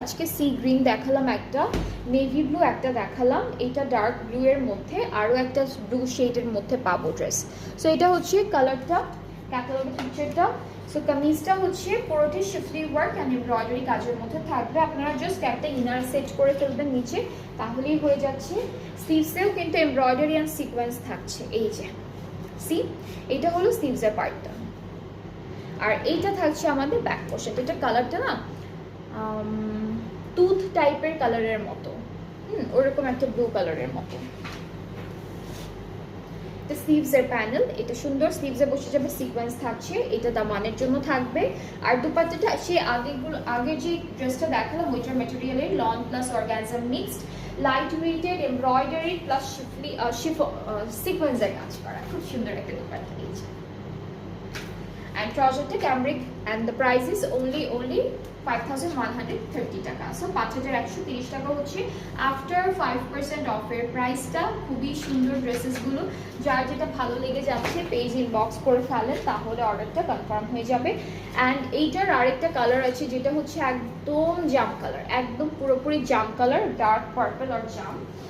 আজকে sea green দেখালাম একটা, নেভি ব্লু একটা দেখালাম, এটা ডার্ক ব্লু এর মধ্যে আরও একটা ব্লু শেডের মধ্যে পাবো ড্রেস। সো এটা হচ্ছে কালারটা, ক্যাটালগ পিকচারটা। সো কামিজটা হচ্ছে পুরোটি শিফলি ওয়ার্ক অ্যান্ড এমব্রয়ডারি কাজের মধ্যে থাকবে। আপনারা জাস্ট একটা ইনার সেট করে ফেলবেন নিচে, তাহলেই হয়ে যাচ্ছে। স্লিভসেও কিন্তু এমব্রয়ডারি অ্যান্ড সিকোয়েন্স থাকছে, এই যে সি, এটা হলো স্লিভসের পার্টটা। আর এইটা থাকছে আমাদের ব্যাক পোর্শন। এটা কালারটা না টুথ টাইপের কালারের মতো, ওরকম একটা ব্লু কালারের মতো। এটা স্লিভসের প্যানেল, এটা সুন্দর স্লিভসে বসে যাবে, সিকোয়েন্স থাকছে, এটা দামানের জন্য থাকবে। আর দুপাট্টাটা সে আগে যে ড্রেসটা দেখালাম ওইটার ম্যাটেরিয়ালের lawn plus organza mixed, light weighted embroidery plus সিকোয়েন্সের কাজ করা, খুব সুন্দর একটা দুপাট্টা। এই যে and trouserটা cambric and the price is only 5130 টাকা। সো 5130 টাকা হচ্ছে আফটার 5% অফের প্রাইসটা। খুবই সুন্দর ড্রেসেসগুলো, যার যেটা ভালো লেগে যাচ্ছে পেজ ইনবক্স করে ফেলেন, তাহলে অর্ডারটা কনফার্ম হয়ে যাবে। অ্যান্ড এইটার আরেকটা কালার আছে যেটা হচ্ছে একদম জাম কালার, একদম পুরোপুরি জাম কালার, ডার্ক পার্পল আর জাম।